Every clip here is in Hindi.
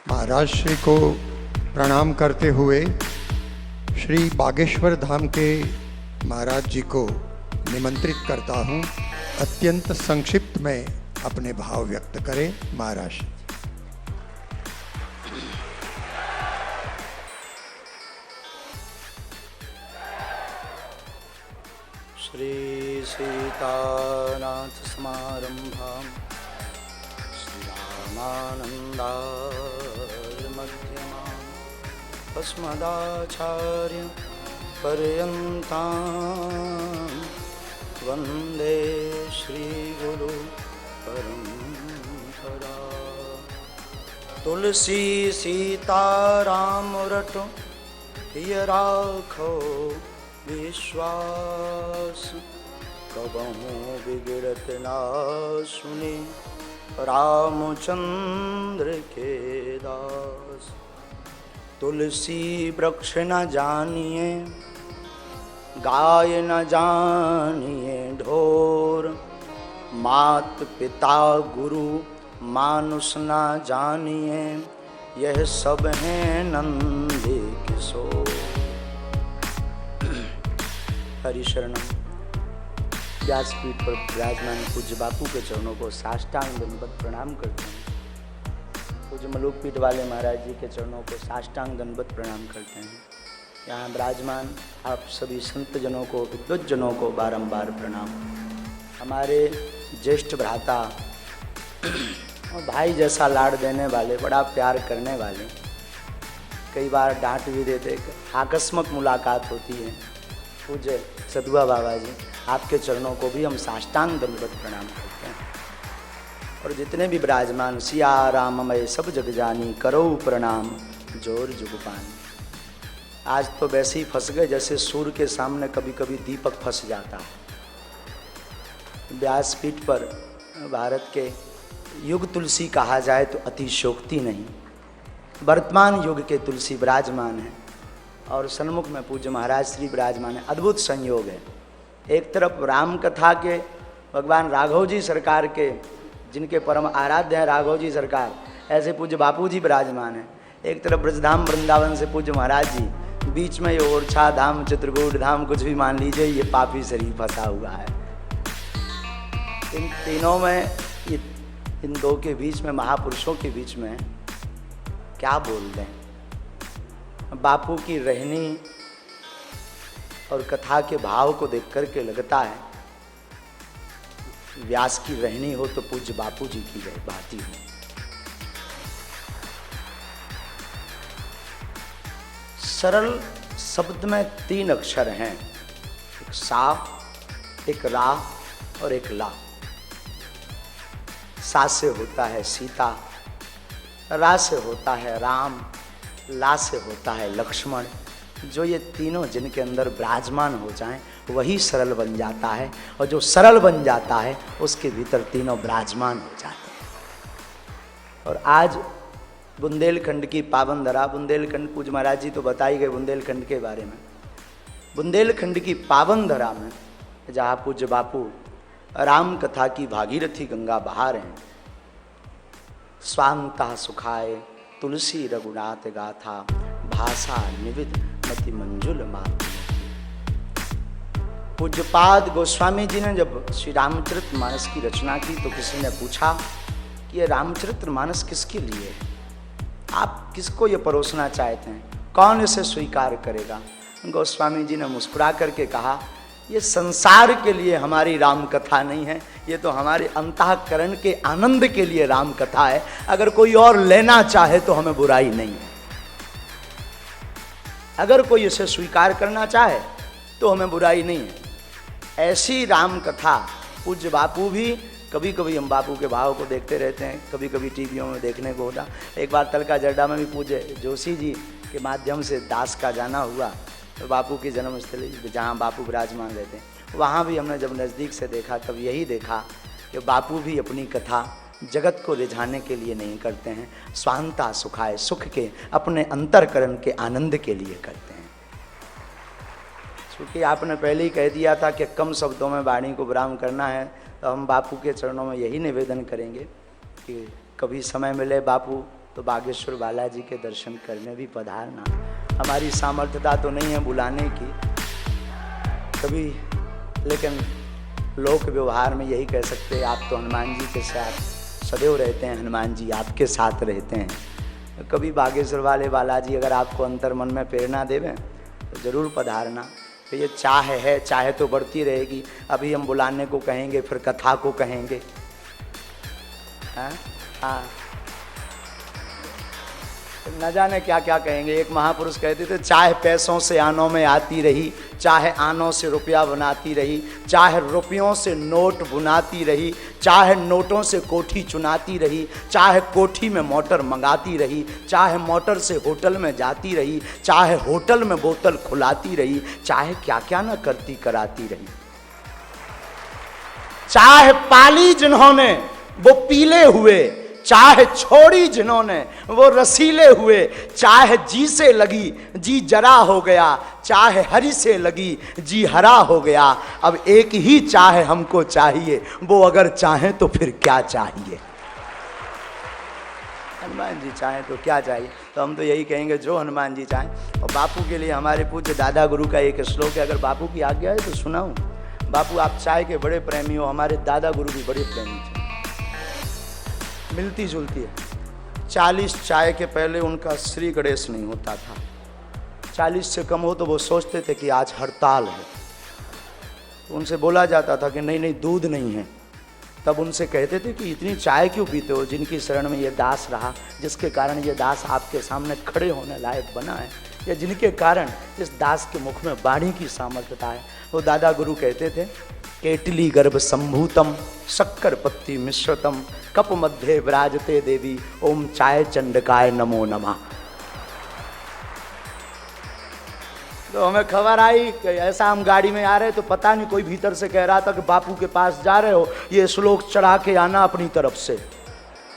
महाराज श्री को प्रणाम करते हुए श्री बागेश्वर धाम के महाराज जी को निमंत्रित करता हूँ। अत्यंत संक्षिप्त में अपने भाव व्यक्त करें महाराज। श्री सीतानाथ समारंभां श्रीरामानन्दाय मध्यमाम् अस्मदाचार्य पर्यन्तां वन्दे श्रीगुरु परम्परा। तुलसी सीताराम रटो हिय राखो विश्वास, कबहू बिगड़त ना सुने रामचंद्र के दास। तुलसी वृक्ष न जानिए गाय न जानिए ढोर, मात पिता गुरु मानुष न जानिए यह सब हैं नंदी किशोर। हरिशरणम। व्यासपीठ पर विराजमान पूज्य बापू के चरणों को साष्टांग दंडवत प्रणाम करते हैं। पूज्य मलुकपीठ वाले महाराज जी के चरणों को साष्टांग दंडवत प्रणाम करते हैं। यहाँ विराजमान आप सभी संत जनों को, विद्वत जनों को बारंबार प्रणाम। हमारे ज्येष्ठ भ्राता और भाई जैसा लाड़ देने वाले, बड़ा प्यार करने वाले, कई बार डांट भी देते, आकस्मिक मुलाकात होती है। पूज्य सदुआ बाबा जी, आपके चरणों को भी हम साष्टांग दंडवत प्रणाम करते हैं। और जितने भी विराजमान सिया राममय सब जग जानी, करो प्रणाम जोर जुगपानी। आज तो वैसे ही फंस गए जैसे सूर्य के सामने कभी कभी दीपक फंस जाता है। व्यासपीठ पर भारत के युग तुलसी कहा जाए तो अतिशयोक्ति नहीं। वर्तमान युग के तुलसी विराजमान है और सन्मुख में पूज्य महाराज श्री विराजमान है। अद्भुत संयोग है। एक तरफ राम कथा के भगवान राघव जी सरकार के, जिनके परम आराध्य हैं राघव जी सरकार, ऐसे पूज्य बापू जी विराजमान है। एक तरफ ब्रजधाम वृंदावन से पूज्य महाराज जी, बीच में ये ओरछा धाम, चित्रकूट धाम, कुछ भी मान लीजिए, ये पापी शरीर फंसा हुआ है। इन तीनों में, इन दो के बीच में, महापुरुषों के बीच में क्या बोल दें। बापू की रहनी और कथा के भाव को देख करके लगता है व्यास की रहनी हो तो पूज्य बापू जी की बात ही हो। सरल शब्द में 3 अक्षर हैं, एक सा, एक रा और एक ला। सा से होता है सीता, रा से होता है राम, ला से होता है लक्ष्मण। जो ये तीनों जिनके अंदर विराजमान हो जाएं वही सरल बन जाता है, और जो सरल बन जाता है उसके भीतर तीनों विराजमान हो जाते हैं। और आज बुंदेलखंड की पावन धरा, बुंदेलखंड पूज्य महाराज जी तो बता ही गए बुंदेलखंड के बारे में। बुंदेलखंड की पावन धरा में जहाँ पूज्य बापू राम कथा की भागीरथी गंगा बहा रहे हैं। स्वांता सुखाए तुलसी रघुनाथ गाथा, भाषा निविद मति मंजुल मात। पूज्यपाद गोस्वामी जी ने जब श्री रामचरितमानस की रचना की तो किसी ने पूछा कि ये रामचरितमानस किसके लिए है, आप किसको ये परोसना चाहते हैं, कौन इसे स्वीकार करेगा। गोस्वामी जी ने मुस्कुरा करके कहा, ये संसार के लिए हमारी राम कथा नहीं है, ये तो हमारे अंतःकरण के आनंद के लिए राम कथा है। अगर कोई और लेना चाहे तो हमें बुराई नहीं है, अगर कोई इसे स्वीकार करना चाहे तो हमें बुराई नहीं है। ऐसी राम कथा पूज्य बापू भी, कभी कभी हम बापू के भाव को देखते रहते हैं, कभी कभी टीवियों में देखने को होता। एक बार तलका जड्डा में भी पूज्य जोशी जी के माध्यम से दास का जाना हुआ, तो बापू की जन्मस्थली जहाँ बापू विराजमान रहते हैं, वहाँ भी हमने जब नज़दीक से देखा तब यही देखा कि बापू भी अपनी कथा जगत को रिझाने के लिए नहीं करते हैं, स्वांता सुखाए, सुख के अपने अंतरकरण के आनंद के लिए करते हैं। क्योंकि आपने पहले ही कह दिया था कि कम शब्दों में वाणी को विराम करना है, तो हम बापू के चरणों में यही निवेदन करेंगे कि कभी समय मिले बापू तो बागेश्वर बालाजी के दर्शन करने भी पधारना। हमारी सामर्थ्यता तो नहीं है बुलाने की कभी, लेकिन लोक व्यवहार में यही कह सकते हैं, आप तो हनुमान जी के साथ सदैव रहते हैं, हनुमान जी आपके साथ रहते हैं। कभी बागेश्वर वाले बालाजी अगर आपको अंतर मन में प्रेरणा देवें तो ज़रूर पधारना। तो ये चाह है, चाहे तो बढ़ती रहेगी। अभी हम बुलाने को कहेंगे, फिर कथा को कहेंगे। हाँ हाँ, न जाने क्या क्या कहेंगे। एक महापुरुष कहते थे, चाहे पैसों से आनों में आती रही, चाहे आनों से रुपया बनाती रही, चाहे रुपयों से नोट बुनाती रही, चाहे नोटों से कोठी चुनाती रही, चाहे कोठी में मोटर मंगाती रही, चाहे मोटर से होटल में जाती रही, चाहे होटल में बोतल खुलाती रही, चाहे क्या क्या न करती कराती रही। चाहे पाली जिन्होंने वो पीले हुए, चाहे छोड़ी जिन्होंने वो रसीले हुए, चाहे जी से लगी जी जरा हो गया, चाहे हरी से लगी जी हरा हो गया। अब एक ही चाहे हमको चाहिए, वो अगर चाहे तो फिर क्या चाहिए। हनुमान जी चाहे तो क्या चाहिए। तो हम तो यही कहेंगे जो हनुमान जी चाहें। और बापू के लिए हमारे पूज्य दादा गुरु का एक श्लोक है, अगर बापू की आज्ञा है तो सुनाऊं। बापू आप चाय के बड़े प्रेमी हो, हमारे दादा गुरु भी बड़े प्रेमी थे, मिलती जुलती है। 40 चाय के पहले उनका श्री गणेश नहीं होता था। 40 से कम हो तो वो सोचते थे कि आज हड़ताल है। तो उनसे बोला जाता था कि नहीं नहीं दूध नहीं है। तब उनसे कहते थे कि इतनी चाय क्यों पीते हो। जिनकी शरण में ये दास रहा, जिसके कारण ये दास आपके सामने खड़े होने लायक बना है, या जिनके कारण इस दास के मुख में वाणी की सामर्थ्यता है, वो दादा गुरु कहते थे, केटली गर्भ संभूतम शक्कर पत्ती मिश्रतम कप मध्य विराजते देवी ओम चाय चंडकाय नमो नमः। तो हमें खबर आई कि ऐसा हम गाड़ी में आ रहे, तो पता नहीं कोई भीतर से कह रहा था कि बापू के पास जा रहे हो, ये श्लोक चढ़ा के आना अपनी तरफ से।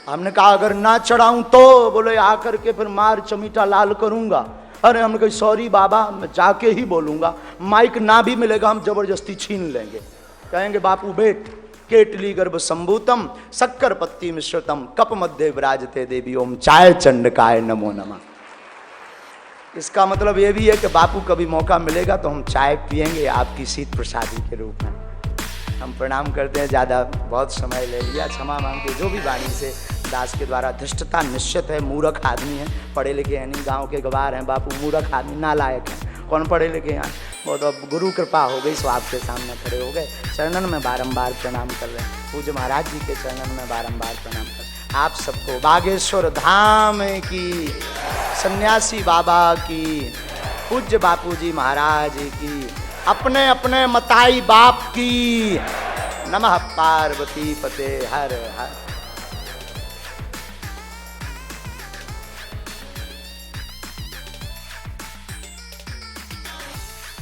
हमने कहा अगर ना चढ़ाऊं तो, बोले आकर के फिर मार चमीटा लाल करूंगा। अरे हमने कहा सॉरी बाबा, मैं जाके ही बोलूंगा, माइक ना भी मिलेगा हम जबरदस्ती छीन लेंगे। कहेंगे बापू बेट, केटली गर्भ संभूतम शक्कर पत्ती मिश्रतम कप मध्य विराजते देवी ओम चाय चंडकाय नमो नमः। इसका मतलब ये भी है कि बापू कभी मौका मिलेगा तो हम चाय पियेंगे आपकी शीत प्रसादी के रूप में। हम प्रणाम करते हैं, ज़्यादा बहुत समय ले लिया, क्षमा मांगते। जो भी वाणी से दास के द्वारा धृष्टता निश्चित है, मूर्ख आदमी है, पढ़े लिखे हैं नहीं, गाँव के गवार हैं बापू, मूर्ख आदमी नालायक हैं, कौन पढ़े लिखे हैं। वो तो गुरु कृपा हो गई सो आपके सामने खड़े हो गए। चरणन में बारंबार प्रणाम कर रहे हैं, पूज्य महाराज जी के चरणन में बारंबार प्रणाम कर। आप सबको बागेश्वर धाम की, सन्यासी बाबा की, पूज्य बापूजी महाराज की, अपने अपने मताई बाप की। नमः पार्वती पते हर हर।